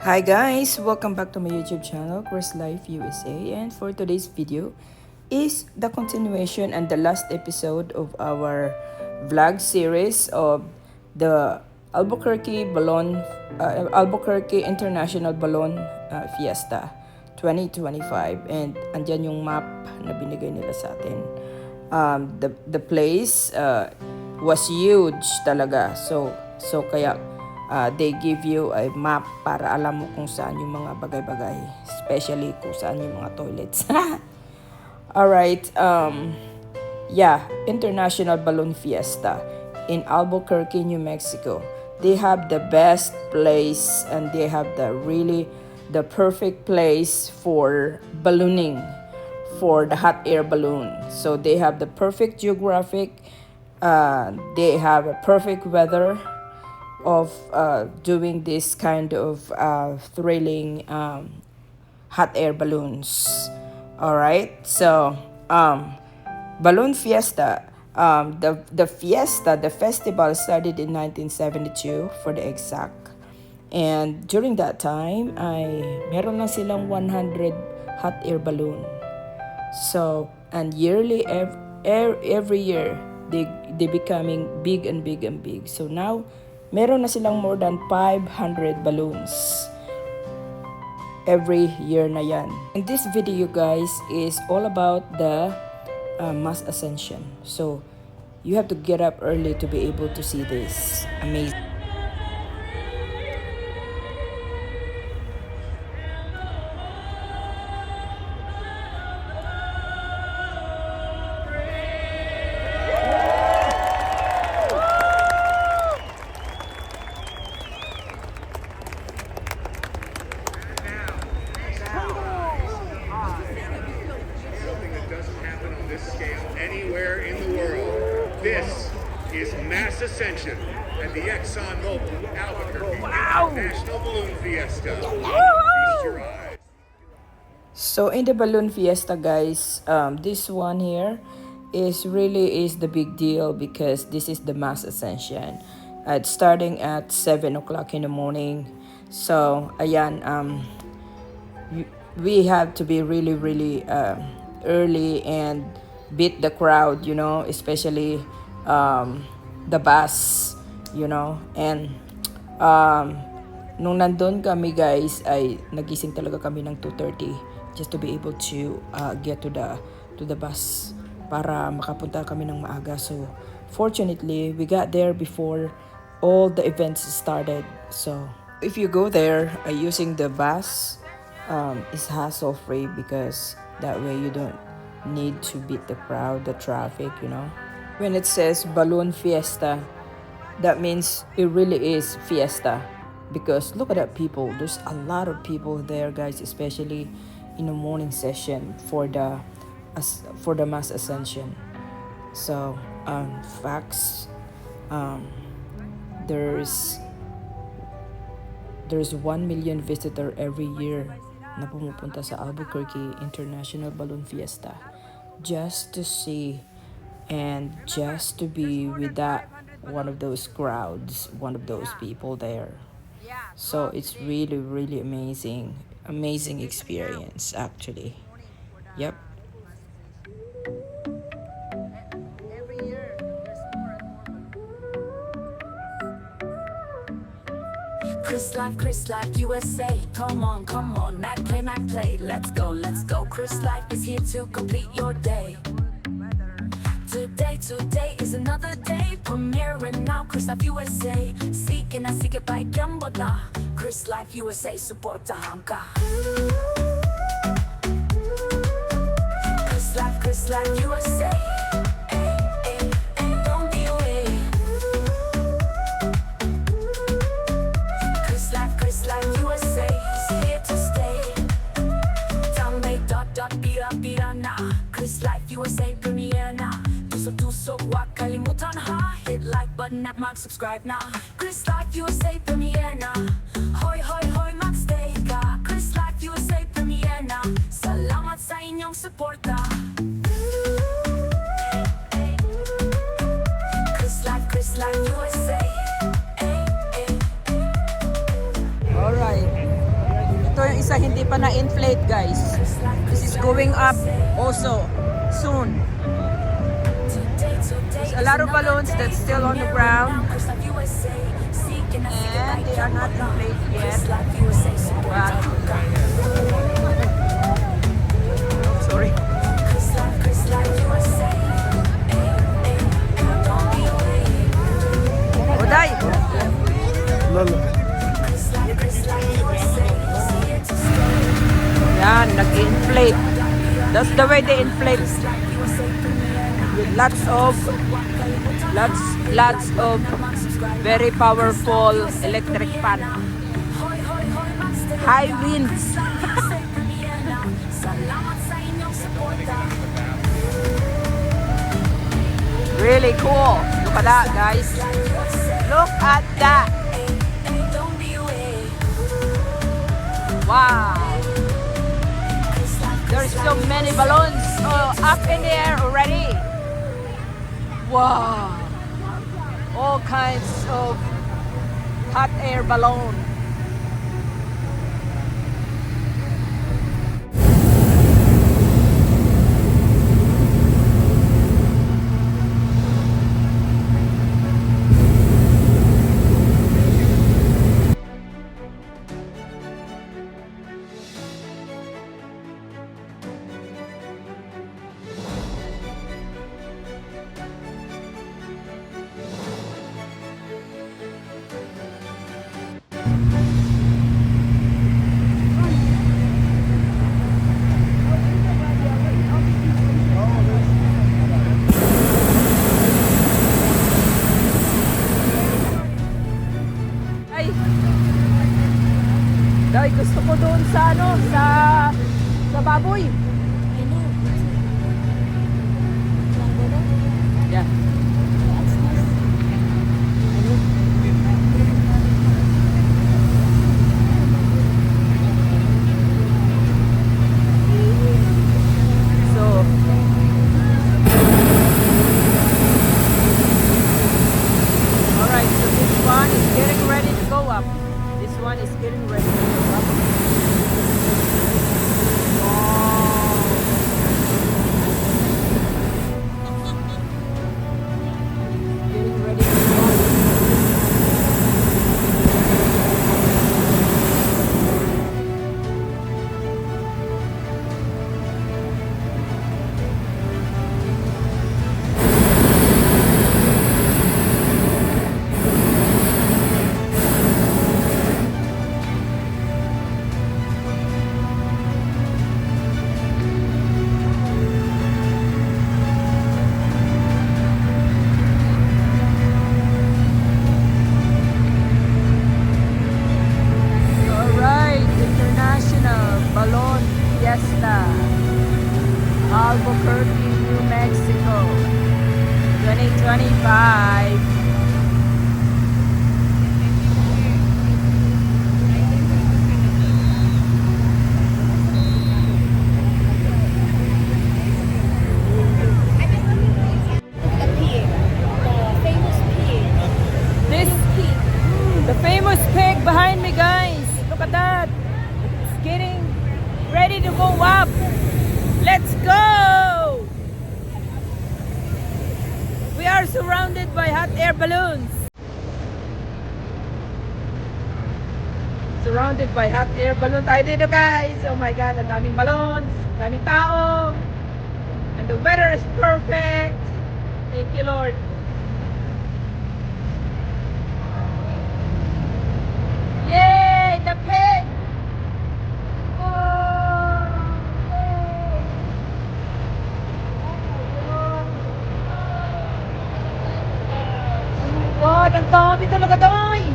Hi guys, welcome back to my YouTube channel, Chris Life USA, and for today's video is the continuation and the last episode of our vlog series of the Albuquerque International Balloon Fiesta 2025, and andyan yung map na binigay nila sa atin. The place was huge talaga, so kaya they give you a map para alam mo kung saan yung mga bagay-bagay, especially kung saan yung mga toilets. Alright, International Balloon Fiesta in Albuquerque, New Mexico. They have the best place and they have the perfect place for ballooning, for the hot air balloon. So they have the perfect geographic, they have a perfect weather of doing this kind of thrilling hot air balloons. All right, so balloon fiesta, the festival started in 1972 for the exact, and during that time meron lang silang 100 hot air balloon. So and yearly, every year they becoming big and big and big. So now meron na silang more than 500 balloons every year na yan. And this video guys is all about the mass ascension. So you have to get up early to be able to see this. Amazing. Anywhere in the world. This is Mass Ascension at the ExxonMobil Albuquerque International Balloon Fiesta. Feast your eyes. So in the balloon fiesta guys, this one here is the big deal because this is the Mass Ascension. It's starting at 7 o'clock in the morning. So ayan, we have to be really early and beat the crowd, you know, especially the bus, you know. And nung nandun kami guys, ay nagising talaga kami ng 2:30 just to be able to get to the bus para makapunta kami ng maaga. So fortunately we got there before all the events started. So if you go there using the bus, it's hassle free because that way you don't need to beat the crowd, the traffic, you know. When it says balloon fiesta, that means it really is fiesta, because look at that people. There's a lot of people there guys, especially in the morning session for the mass ascension. So facts, there's 1 million visitor every year na pumupunta sa Albuquerque International Balloon Fiesta just to see and just to be with that one of those crowds, one of those people there. So it's really amazing experience actually. Yep. Chris Life USA. Come on, Mac play. Let's go. Chris Life is here to complete your day. Today is another day. Premiering now, Chris Life USA. Seeking by Gambola. Chris Life USA, supportahan ka. Chris Life USA. Chris Life USA premiere na. Tuso wag kalimutan ha. Hit like button at mag-subscribe na. Chris Life USA premiere na. Hoy mag-stay ka. Chris Life USA premiere na. Salamat sa inyong suporta. Chris Life USA. Alright. pa na-inflate, guys. This is going up also soon. There's a lot of balloons that's still on the ground. And they are not inflated yet. But, sorry. Oday! Yan, nag-inflate. That's the way they inflate. With lots of very powerful electric fan. High winds. Really cool. Look at that, guys. Look at that. Wow. There's so many balloons up in the air already. Wow. All kinds of hot air balloon. Dahil gusto ko doon sa sa baboy. Yeah. Alright, so this one is getting ready to go up. This one is getting ready to go up. Getting ready to go up. Balloon Fiesta, Albuquerque, New Mexico, 2025. The famous pig behind me, guys. Look at that. It's getting ready to go up. Let's go. We are surrounded by hot air balloons. Surrounded by hot air balloon tayo dito, guys. Oh my God, ang daming balloons, ang daming tao. And the weather is perfect. Thank you, Lord. Yay, the pig! God, ang dami talaga doon!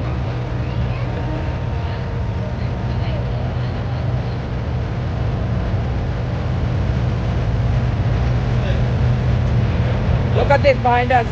Look at it behind us.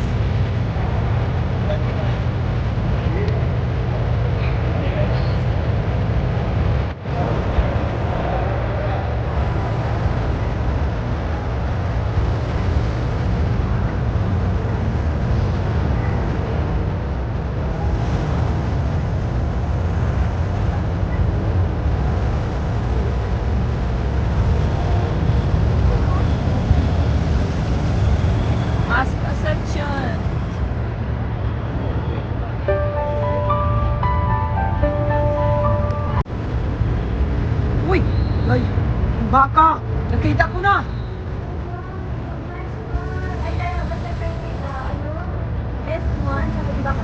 Ando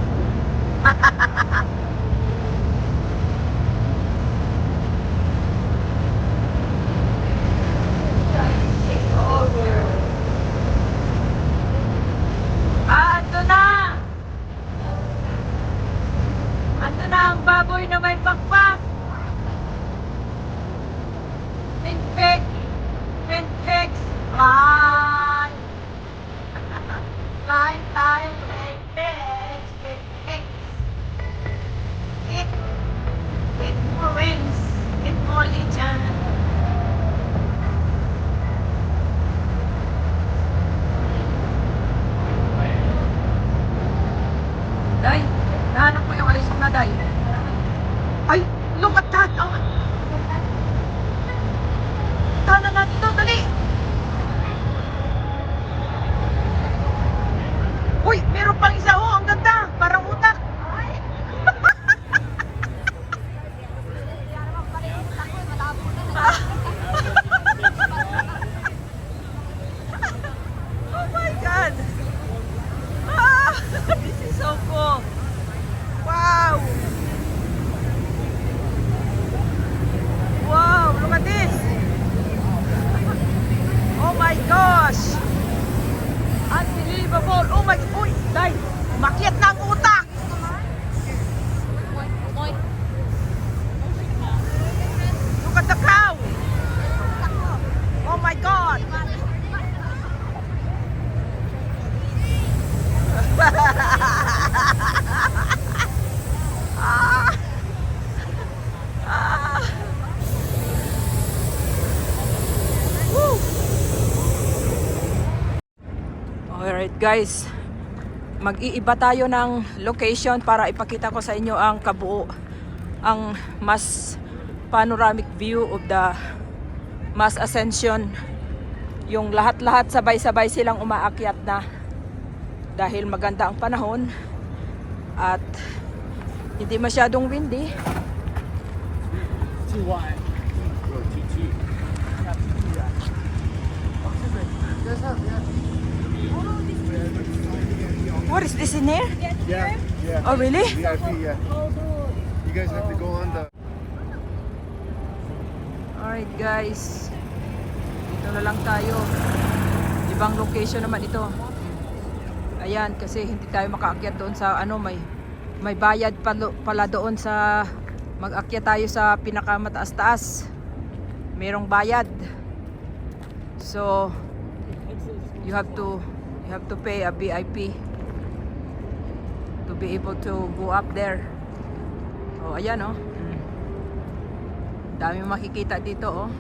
na! Ando na ang baboy na may pakpak! Pinpik! Pinpiks! Fly! Fly tayo, pinpiks! Pinpiks! It more wings! It more litan! Day, nahanap mo yung alis na, Day. Ay, look at that! Oh. Tanan natin to, dali! Uy, meron pang isa, oh, ang ganda! Parang utak! Oh my God! Ah, this is so cool! Wow! Wow, look at this! Oh my gosh! Unbelievable! Oh my... Uy! Day! Makiat na ang utak! Look at the cow! Oh my God! Ah! Ah! Woo! Alright guys, mag-iiba tayo ng location para ipakita ko sa inyo ang ang mas panoramic view of the Mas Ascension. Yung lahat-lahat sabay-sabay silang umaakyat na dahil maganda ang panahon at hindi masyadong windy. What is this in here? Yeah, yeah. Oh really? VIP, yeah. You guys have to go on the... Alright guys, dito na lang tayo. Ibang location naman ito. Ayan, kasi hindi tayo makaakyat doon sa may bayad pala doon sa mag-akyat tayo sa pinakamataas-taas. Merong bayad. So you have to pay a VIP to be able to go up there. Oh, ayan oh. Dami makikita dito oh.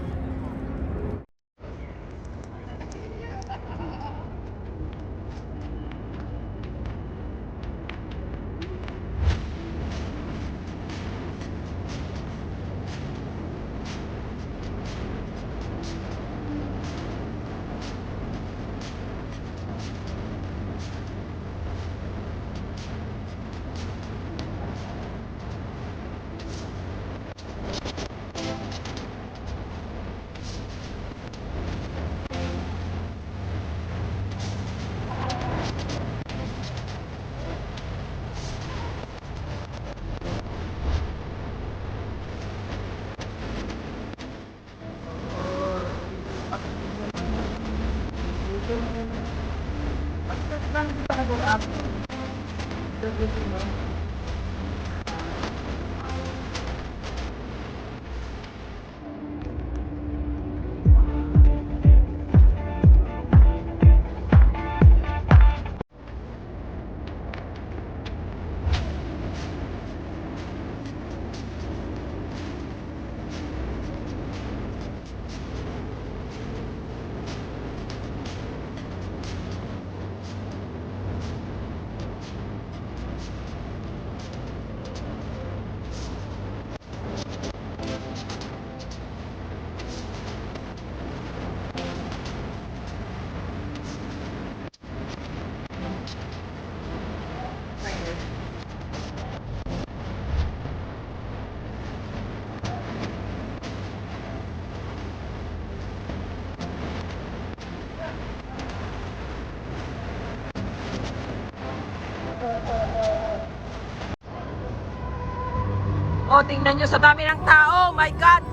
Oh, tingnan nyo sa dami ng tao. My God!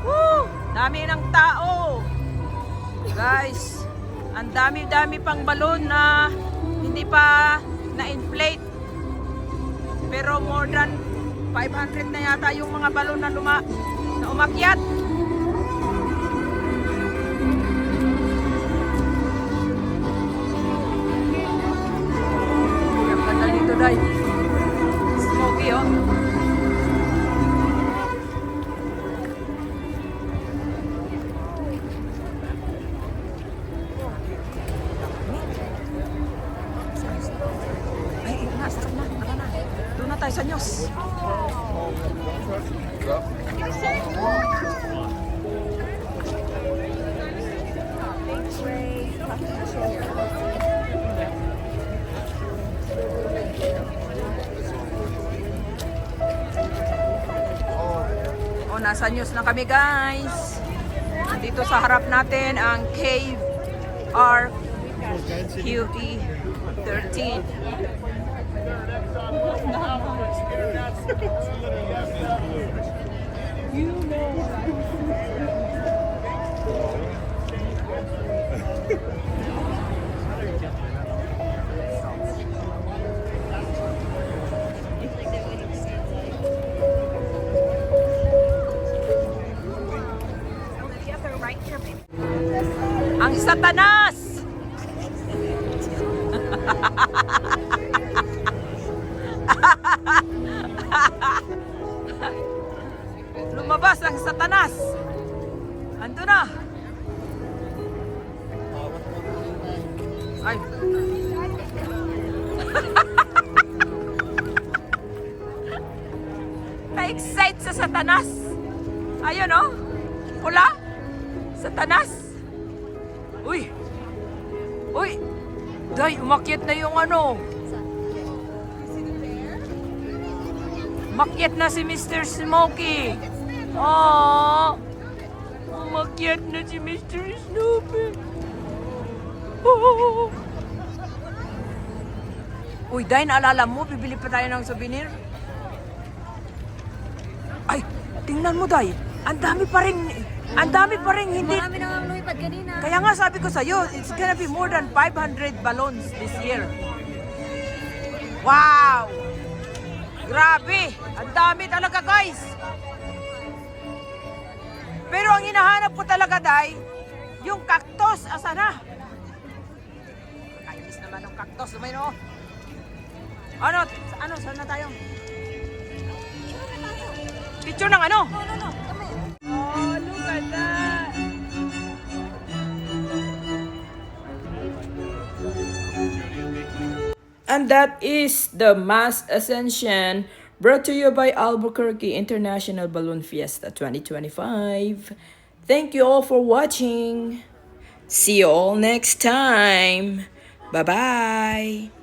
Woo! Dami ng tao. Guys, ang dami-dami pang balon na hindi pa na-inflate. Pero more than 500 na yata yung mga balon na umakyat. Ang ganda dito, Day. Smoky, oh. Ay, sarap na. Tara na. Doon na tayo sa news. Oh, nasa news na kami, guys. Dito sa harap natin ang Cave RQE 13. Ang Satanas! Lumabas ang Satanas! Ando na! Ay! Na-excite sa Satanas! Ayun, oh! Pula! Satanas! Uy! Uy! Day, umakyat na yung ano. Umakyat na si Mr. Smokey. Aww! Umakyat na si Mr. Snoopy. Oh. Uy, Day, naalala mo, bibili pa tayo ng souvenir? Ay, tingnan mo, Day. Ang dami pa rin hindi. Marami na nga lumipad kanina. Kaya nga sabi ko sa'yo, it's gonna be more than 500 balloons this year. Wow! Grabe! Ang dami talaga, guys! Pero ang hinahanap ko talaga, Day, yung cactus, asa na? Kainis naman ng cactus, naman, oh. Ano, saan na tayo? Picture ng ano? No. Oh, look at that! And that is the Mass Ascension brought to you by Albuquerque International Balloon Fiesta 2025. Thank you all for watching. See you all next time. Bye-bye.